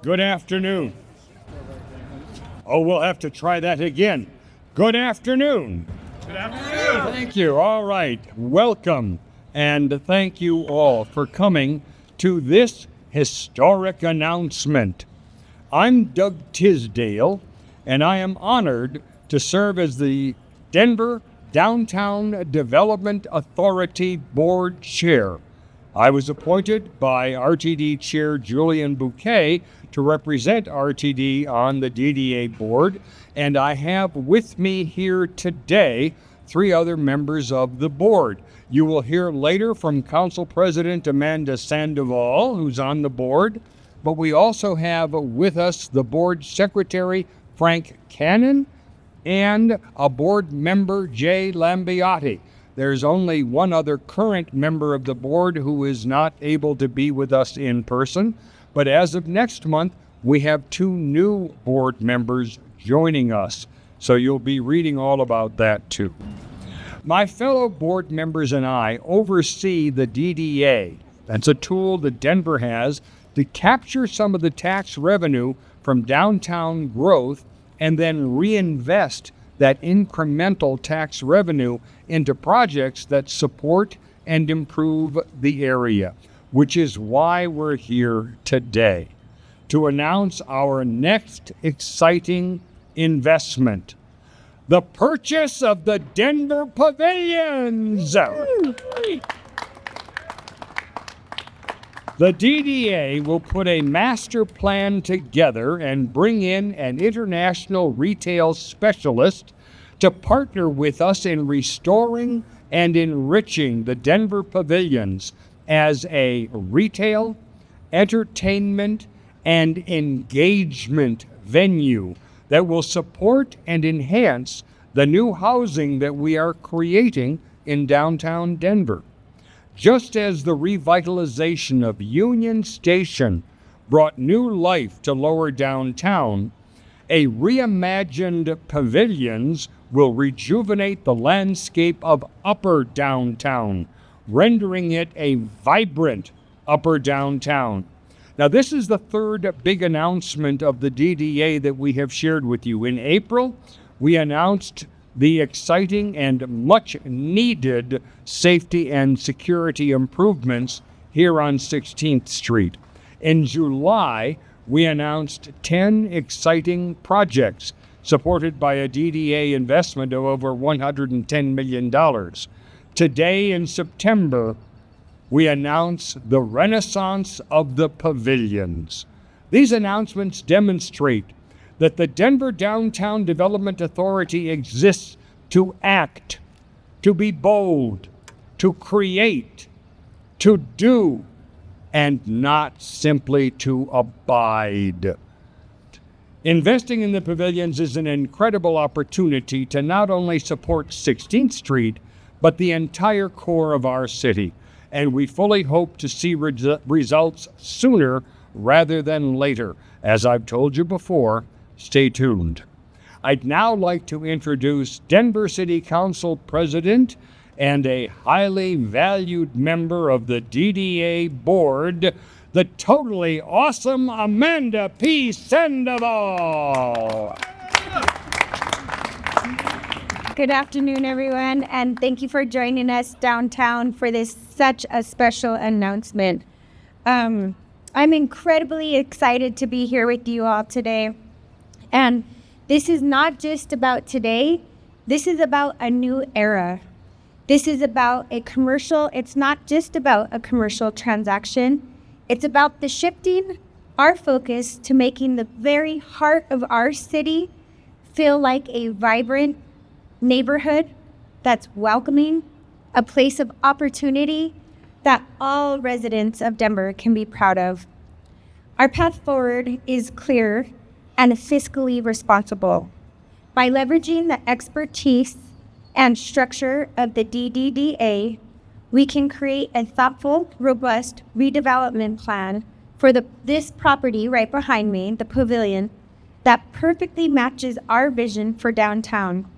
Good afternoon. Oh, we'll have to try that again. Good afternoon. Good afternoon. Thank you. All right. Welcome. And thank you all for coming to this historic announcement. I'm Doug Tisdale, and I am honored to serve as the Denver Downtown Development Authority Board Chair. I was appointed by RTD Chair Julian Bouquet to represent RTD on the DDA board, and I have with me here today 3 other members of the board. You will hear later from Council President Amanda Sandoval, who's on the board, but we also have with us the board secretary, Frank Cannon, and a board member, Jay Lambiotti. There's only one other current member of the board who is not able to be with us in person, but as of next month, we have 2 new board members joining us, so you'll be reading all about that too. My fellow board members and I oversee the DDA. That's a tool that Denver has to capture some of the tax revenue from downtown growth and then reinvest that incremental tax revenue into projects that support and improve the area, which is why we're here today, to announce our next exciting investment, the purchase of the Denver Pavilions. The DDA will put a master plan together and bring in an international retail specialist to partner with us in restoring and enriching the Denver Pavilions as a retail, entertainment, and engagement venue that will support and enhance the new housing that we are creating in downtown Denver. Just as the revitalization of Union Station brought new life to lower downtown, a reimagined pavilions will rejuvenate the landscape of upper downtown, rendering it a vibrant upper downtown. Now, this is the 3rd big announcement of the DDA that we have shared with you. In April, we announced the exciting and much needed safety and security improvements here on 16th Street. In July, we announced 10 exciting projects supported by a DDA investment of over $110 million. Today in September, we announce the renaissance of the pavilions. These announcements demonstrate that the Denver Downtown Development Authority exists to act, to be bold, to create, to do, and not simply to abide. Investing in the pavilions is an incredible opportunity to not only support 16th Street, but the entire core of our city. And we fully hope to see results sooner rather than later. As I've told you before, stay tuned. I'd now like to introduce Denver City Council President and a highly valued member of the DDA board, the totally awesome Amanda P. Sandoval. Good afternoon, everyone, and thank you for joining us downtown for this such a special announcement. I'm incredibly excited to be here with you all today. And this is not just about today, this is about a new era. This is about it's not just about a commercial transaction. It's about the shifting our focus to making the very heart of our city feel like a vibrant neighborhood that's welcoming, a place of opportunity that all residents of Denver can be proud of. Our path forward is clear and fiscally responsible. By leveraging the expertise and structure of the DDDA, we can create a thoughtful, robust redevelopment plan for this property right behind me, the pavilion, that perfectly matches our vision for downtown,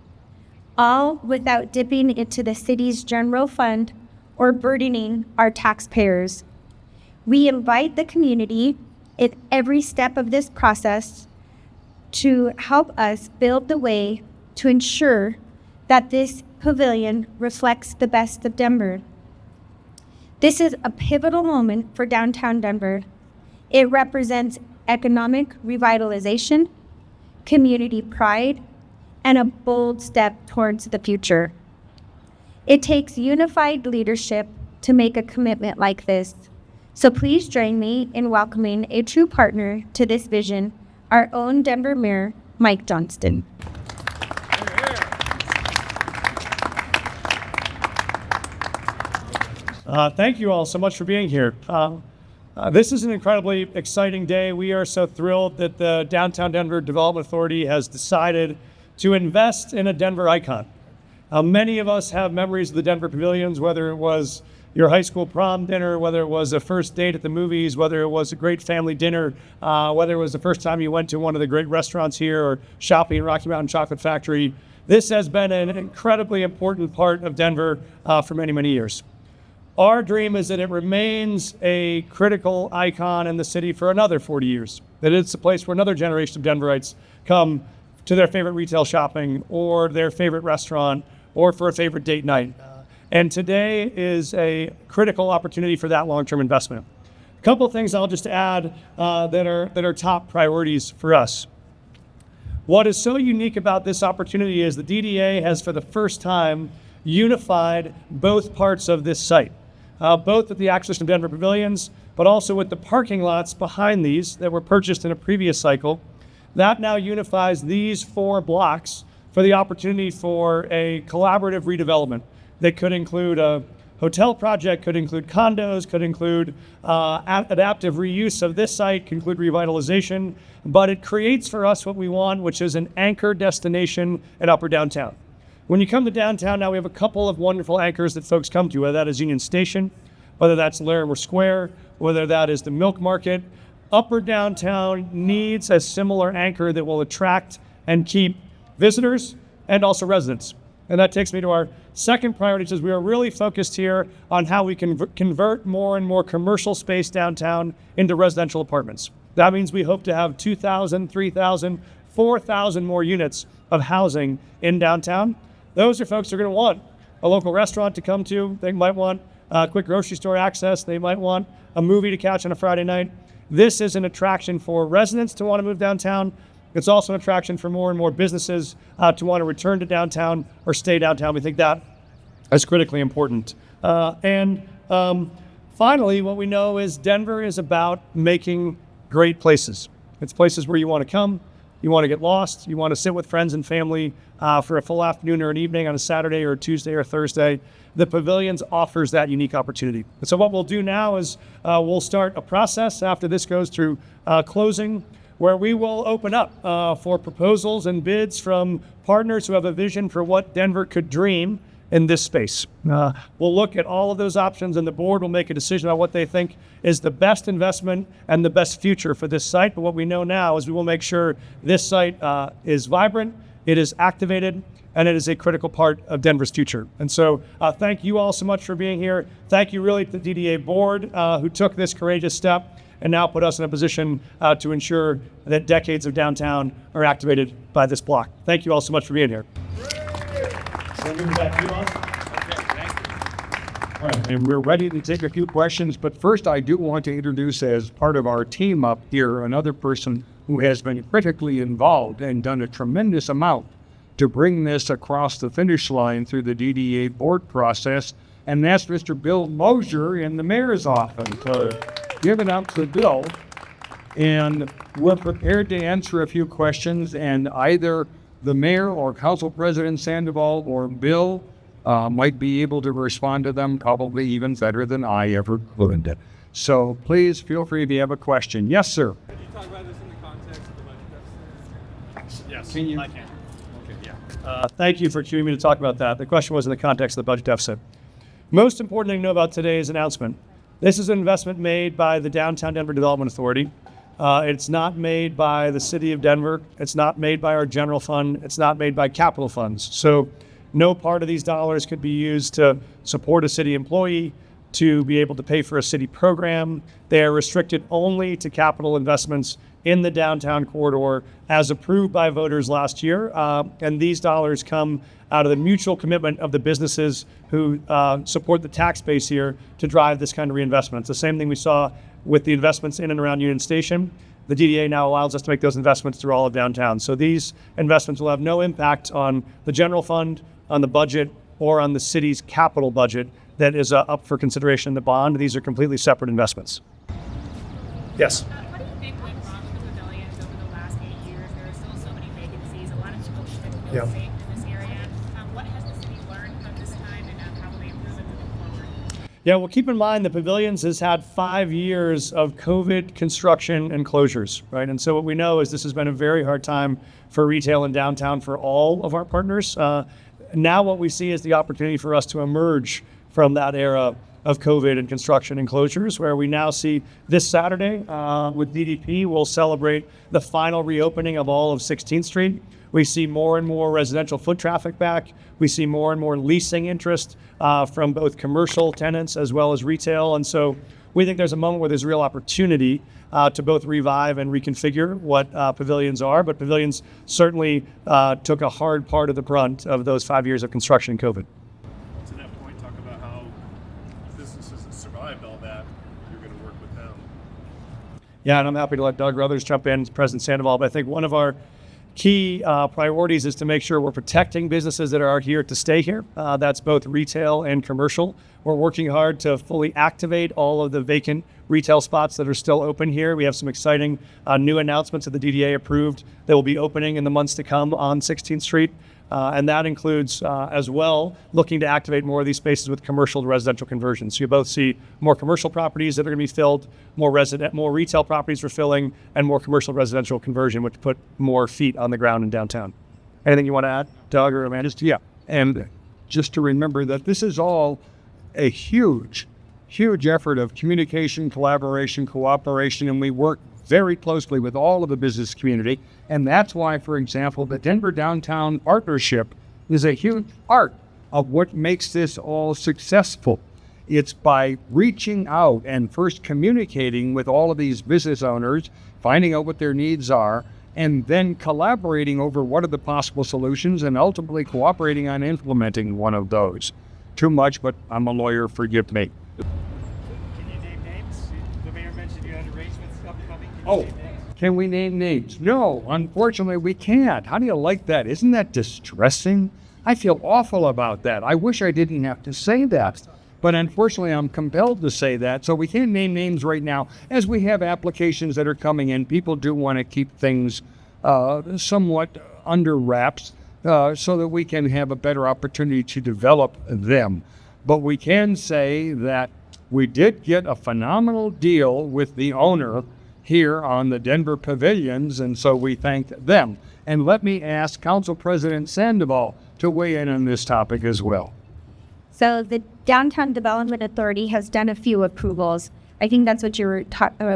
all without dipping into the city's general fund or burdening our taxpayers. We invite the community in every step of this process to help us build the way to ensure that this pavilion reflects the best of Denver. This is a pivotal moment for downtown Denver. It represents economic revitalization, community pride, and a bold step towards the future. It takes unified leadership to make a commitment like this. So please join me in welcoming a true partner to this vision, our own Denver Mayor, Mike Johnston. Thank you all so much for being here. This is an incredibly exciting day. We are so thrilled that the Downtown Denver Development Authority has decided to invest in a Denver icon. Many of us have memories of the Denver pavilions, whether it was your high school prom dinner, whether it was a first date at the movies, whether it was a great family dinner, whether it was the first time you went to one of the great restaurants here or shopping at Rocky Mountain Chocolate Factory. This has been an incredibly important part of Denver for many, many years. Our dream is that it remains a critical icon in the city for another 40 years, that it's a place where another generation of Denverites come to their favorite retail shopping or their favorite restaurant or for a favorite date night. And today is a critical opportunity for that long-term investment. A couple of things I'll just add that are top priorities for us. What is so unique about this opportunity is the DDA has, for the first time, unified both parts of this site. Both at the acquisition of Denver Pavilions, but also with the parking lots behind these that were purchased in a previous cycle. That now unifies these 4 blocks for the opportunity for a collaborative redevelopment that could include a hotel project, could include condos, could include adaptive reuse of this site, could include revitalization, but it creates for us what we want, which is an anchor destination at Upper Downtown. When you come to downtown now, we have a couple of wonderful anchors that folks come to, whether that is Union Station, whether that's Larimer Square, whether that is the Milk Market. Upper Downtown needs a similar anchor that will attract and keep visitors and also residents. And that takes me to our second priority, which is we are really focused here on how we can convert more and more commercial space downtown into residential apartments. That means we hope to have 2,000, 3,000, 4,000 more units of housing in downtown. Those are folks who are going to want a local restaurant to come to. They might want quick grocery store access. They might want a movie to catch on a Friday night. This is an attraction for residents to want to move downtown. It's also an attraction for more and more businesses to want to return to downtown or stay downtown. We think that is critically important. Finally, what we know is Denver is about making great places. It's places where you want to come. You want to get lost, you want to sit with friends and family for a full afternoon or an evening on a Saturday or a Tuesday or Thursday. The Pavilions offers that unique opportunity. And so what we'll do now is we'll start a process after this goes through closing, where we will open up for proposals and bids from partners who have a vision for what Denver could dream in this space. We'll look at all of those options, and the board will make a decision on what they think is the best investment and the best future for this site. But what we know now is we will make sure this site is vibrant, it is activated, and it is a critical part of Denver's future. And so thank you all so much for being here. Thank you really to the DDA board who took this courageous step and now put us in a position to ensure that decades of downtown are activated by this block. Thank you all so much for being here. All right, and we're ready to take a few questions, but first I do want to introduce, as part of our team up here, another person who has been critically involved and done a tremendous amount to bring this across the finish line through the DDA board process, and that's Mr. Bill Mosier in the mayor's office. Give it up to Bill, and we're prepared to answer a few questions, and either the mayor or council president Sandoval or Bill might be able to respond to them probably even better than I ever could. So please feel free if you have a question. Yes, sir. Can you talk about this in the context of the budget deficit? Yes, Can you? I can. Okay, yeah. Thank you for cueing me to talk about that. The question was in the context of the budget deficit. Most important thing to know about today's announcement. This is an investment made by the Downtown Denver Development Authority. It's not made by the city of Denver. It's not made by our general fund. It's not made by capital funds. So no part of these dollars could be used to support a city employee, to be able to pay for a city program. They are restricted only to capital investments in the downtown corridor as approved by voters last year. And these dollars come out of the mutual commitment of the businesses who support the tax base here to drive this kind of reinvestment. It's the same thing we saw with the investments in and around Union Station. The DDA now allows us to make those investments through all of downtown. So these investments will have no impact on the general fund, on the budget, or on the city's capital budget that is up for consideration in the bond. These are completely separate investments. Yes. What do you think went wrong with the pavilions over the last 8 years? There are still so many vacancies. A lot of people didn't feel safe in this area. What has the city learned from this time, and how will they improve it moving forward? Yeah, well, keep in mind the Pavilions has had 5 years of COVID construction and closures, right? And so what we know is this has been a very hard time for retail in downtown for all of our partners. Now what we see is the opportunity for us to emerge from that era of COVID and construction and closures, where we now see this Saturday with DDP, we'll celebrate the final reopening of all of 16th Street. We see more and more residential foot traffic back. We see more and more leasing interest from both commercial tenants as well as retail. And so we think there's a moment where there's real opportunity to both revive and reconfigure what pavilions are. But pavilions certainly took a hard part of the brunt of those 5 years of construction and COVID. To that point, talk about how businesses that survived all that, you're going to work with them. Yeah, and I'm happy to let Doug Ruthers jump in, President Sandoval. But I think one of our key priorities is to make sure we're protecting businesses that are here to stay here. That's both retail and commercial. We're working hard to fully activate all of the vacant retail spots that are still open here. We have some exciting new announcements that the DDA approved that will be opening in the months to come on 16th Street. And that includes as well looking to activate more of these spaces with commercial to residential conversions. So you both see more commercial properties that are going to be filled, more retail properties for filling, and more commercial residential conversion, which put more feet on the ground in downtown. Anything you want to add, Doug or Amanda? Yeah, and just to remember that this is all a huge effort of communication, collaboration, cooperation, and we work very closely with all of the business community. And that's why, for example, the Denver Downtown Partnership is a huge part of what makes this all successful. It's by reaching out and first communicating with all of these business owners, finding out what their needs are, and then collaborating over what are the possible solutions and ultimately cooperating on implementing one of those. Too much, but I'm a lawyer, forgive me. Can you name names? The mayor mentioned you had arrangements upcoming. Can you Oh, name names? can we name names? No, unfortunately we can't. How do you like that? Isn't that distressing? I feel awful about that. I wish I didn't have to say that. But unfortunately, I'm compelled to say that. So we can't name names right now. As we have applications that are coming in, people do want to keep things somewhat under wraps so that we can have a better opportunity to develop them. But we can say that we did get a phenomenal deal with the owner here on the Denver Pavilions, and so we thanked them. And let me ask Council President Sandoval to weigh in on this topic as well. So the Downtown Development Authority has done a few approvals. I think that's what you were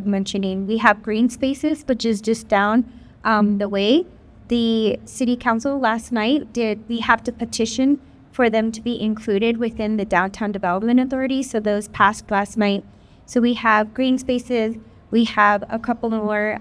mentioning. We have green spaces, which is just down the way. The city council last night we have to petition for them to be included within the Downtown Development Authority. So those passed last night. So we have green spaces. We have a couple more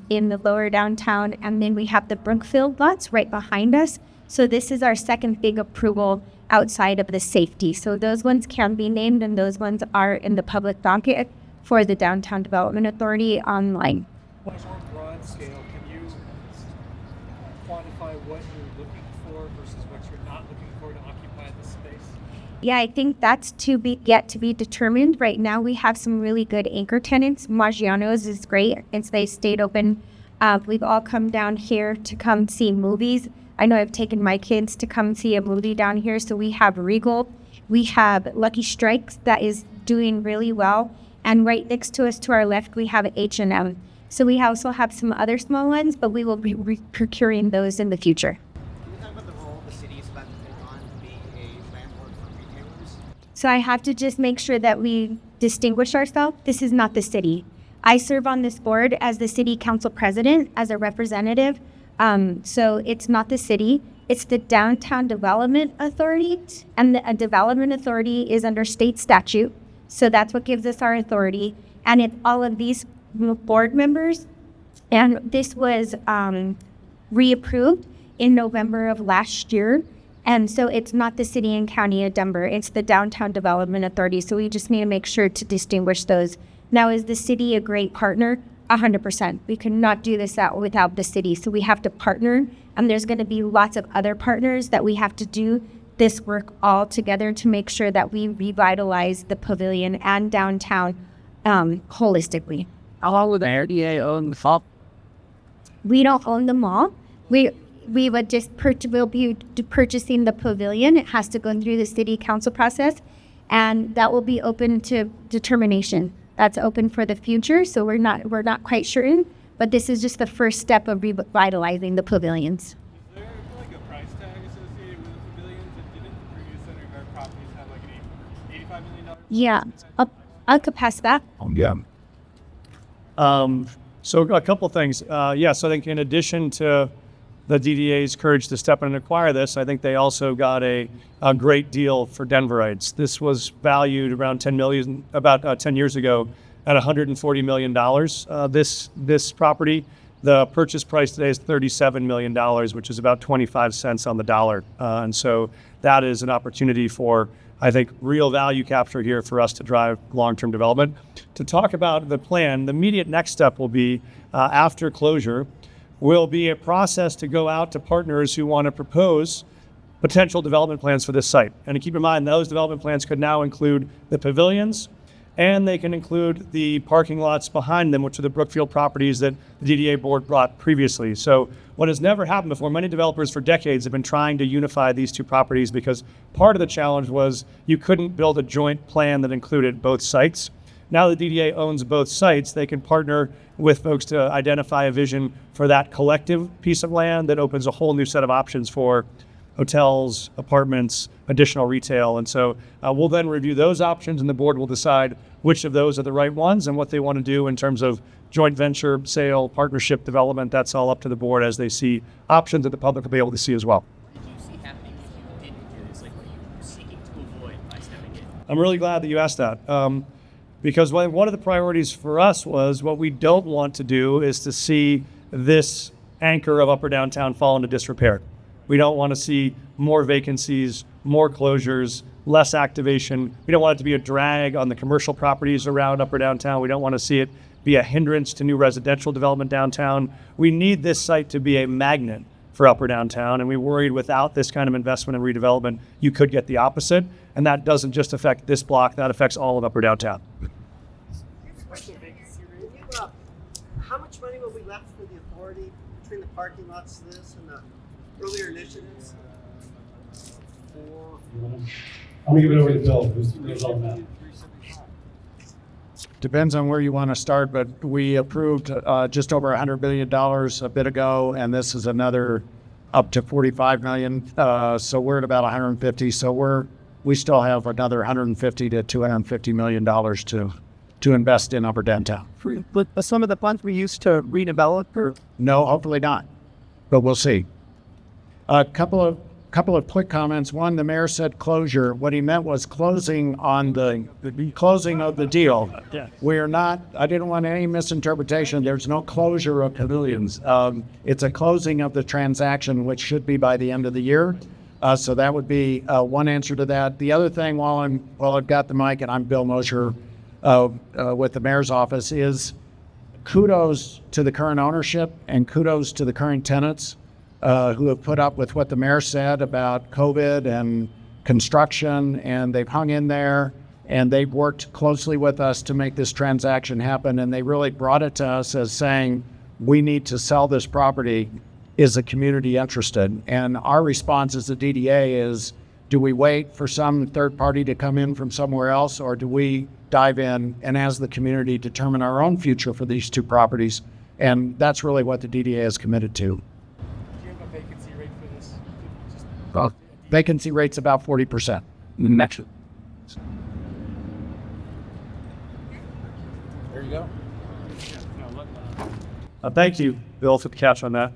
in the lower downtown, and then we have the Brookfield lots right behind us. So this is our second big approval outside of the safety. So those ones can be named, and those ones are in the public docket for the Downtown Development Authority online. On a more broad scale, can you quantify what you're looking for versus what you're not looking for to occupy the space? Yeah, I think that's yet to be determined. Right now, we have some really good anchor tenants. Maggiano's is great. They stayed open. We've all come down here to come see movies. I know I've taken my kids to come see a movie down here. So we have Regal. We have Lucky Strikes that is doing really well. And right next to us, to our left, we have H&M. So we also have some other small ones, but we will be procuring those in the future. Can you talk about the role the city is about to take on to be a landlord for retailers? So I have to just make sure that we distinguish ourselves. This is not the city. I serve on this board as the city council president, as a representative. So it's not the city, it's the Downtown Development Authority. And the Development Authority is under state statute. So that's what gives us our authority. And it's all of these board members. And this was reapproved in November of last year. And so it's not the city and county of Denver, it's the Downtown Development Authority. So we just need to make sure to distinguish those. Now, is the city a great partner? 100%. We could not do this without the city. So we have to partner, and there's going to be lots of other partners that we have to do this work all together to make sure that we revitalize the pavilion and downtown holistically. How long will the RDA own the fall? We don't own the mall. We would just we'll be purchasing the pavilion. It has to go through the city council process, and that will be open to determination. That's open for the future, so we're not quite certain, but this is just the first step of revitalizing the pavilions. Is there like a price tag associated with the pavilions? Didn't the previous Center Guard properties have like an $85 million? Yeah, I could pass that. So a couple things. So I think in addition to the DDA's courage to step in and acquire this, I think they also got a great deal for Denverites. This was valued around about 10 years ago at $140 million. This property, the purchase price today is $37 million, which is about 25 cents on the dollar. And so that is an opportunity for, I think, real value capture here for us to drive long-term development. To talk about the plan, the immediate next step will be after closure, will be a process to go out to partners who want to propose potential development plans for this site. And to keep in mind, those development plans could now include the pavilions, and they can include the parking lots behind them, which are the Brookfield properties that the DDA board brought previously. So what has never happened before, many developers for decades have been trying to unify these two properties because part of the challenge was you couldn't build a joint plan that included both sites. Now the DDA owns both sites, they can partner with folks to identify a vision for that collective piece of land that opens a whole new set of options for hotels, apartments, additional retail. And so we'll then review those options, and the board will decide which of those are the right ones and what they want to do in terms of joint venture, sale, partnership, development. That's all up to the board as they see options that the public will be able to see as well. What did you see happening if you didn't do this? Like, what are you seeking to avoid by stepping in? I'm really glad that you asked that. Because one of the priorities for us was what we don't want to do is to see this anchor of Upper Downtown fall into disrepair. We don't want to see more vacancies, more closures, less activation. We don't want it to be a drag on the commercial properties around Upper Downtown. We don't want to see it be a hindrance to new residential development downtown. We need this site to be a magnet for Upper Downtown, and we worried without this kind of investment and redevelopment, you could get the opposite. And that doesn't just affect this block, that affects all of Upper Downtown. How much money will be left for the authority between the parking lots to this and the earlier initiatives? I'm gonna give it over to Bill, who's knows all that. Depends on where you want to start, but we approved just over $100 million a bit ago, and this is another up to $45 million. So we're at about 150. So we still have another 150 to $250 million to invest in Upper Downtown. But some of the funds we used to redevelop, or No, hopefully not, but we'll see. A couple of quick comments. One, the mayor said closure. What he meant was closing on the closing of the deal. Yeah. We're not, I didn't want any misinterpretation. There's no closure of pavilions. It's a closing of the transaction, which should be by the end of the year. So that would be one answer to that. The other thing, while I've got the mic, and I'm Bill Mosher with the mayor's office, is kudos to the current ownership and kudos to the current tenants who have put up with what the mayor said about COVID and construction, and they've hung in there, and they've worked closely with us to make this transaction happen, and they really brought it to us as saying, we need to sell this property. Is the community interested? And our response as the DDA is, do we wait for some third party to come in from somewhere else, or do we dive in and as the community determine our own future for these two properties? And that's really what the DDA is committed to. Do you have a vacancy rate for this? Just Well, vacancy rate's about 40%. next. There you go. Thank you, Bill, for the catch on that.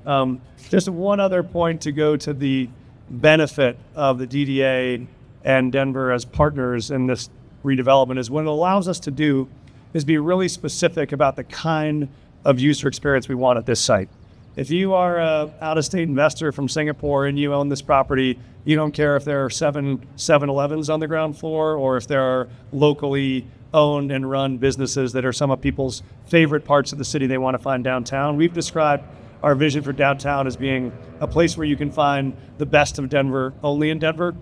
Just one other point to go to the benefit of the DDA and Denver as partners in this redevelopment is what it allows us to do is be really specific about the kind of user experience we want at this site. If you are a out-of-state investor from Singapore and you own this property, you don't care if there are 7-Elevens on the ground floor or if there are locally owned and run businesses that are some of people's favorite parts of the city they want to find downtown. We've described our vision for downtown as being a place where you can find the best of Denver only in Denver.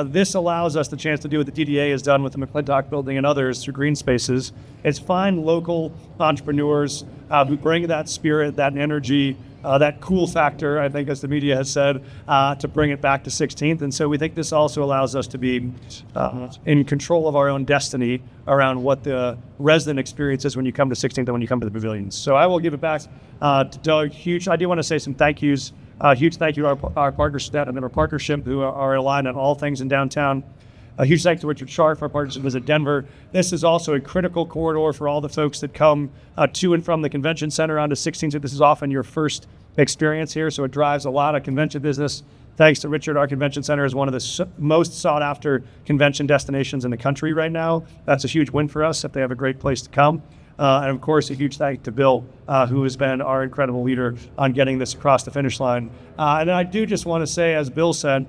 This allows us the chance to do what the DDA has done with the McClintock Building and others through green spaces, is find local entrepreneurs who bring that spirit, that energy, that cool factor, I think, as the media has said, to bring it back to 16th. And so we think this also allows us to be in control of our own destiny around what the resident experience is when you come to 16th and when you come to the pavilions. So I will give it back to Doug. I do want to say some thank yous. Huge thank you to our partners and our partnership who are aligned on all things in downtown. A huge thanks to Richard Sharp for our partnership Visit Denver. This is also a critical corridor for all the folks that come to and from the convention center onto 16th. This is often your first experience here, so it drives a lot of convention business. Thanks to Richard, our convention center is one of the most sought after convention destinations in the country right now. That's a huge win for us if they have a great place to come. And of course, a huge thank to Bill, who has been our incredible leader on getting this across the finish line. And I do just want to say, as Bill said,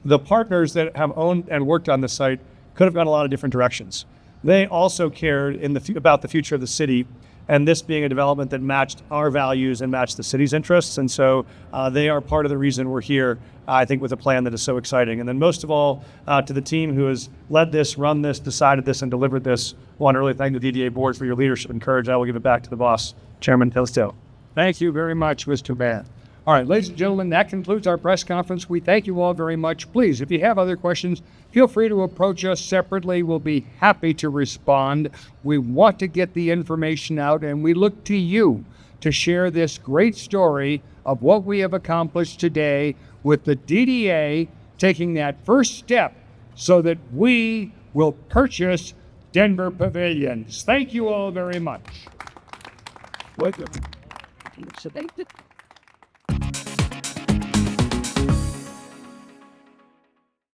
the partners that have owned and worked on this site could have gone a lot of different directions. They also cared about the future of the city, and this being a development that matched our values and matched the city's interests. And so they are part of the reason we're here, I think, with a plan that is so exciting. And then most of all, to the team who has led this, run this, decided this, and delivered this, I want to really thank the DDA board for your leadership and courage. I will give it back to the boss, Chairman Hillsdale. Thank you very much, Mr. Mann. All right, ladies and gentlemen, that concludes our press conference. We thank you all very much. Please, if you have other questions, feel free to approach us separately. We'll be happy to respond. We want to get the information out, and we look to you to share this great story of what we have accomplished today with the DDA taking that first step so that we will purchase Denver Pavilions. Thank you all very much. So they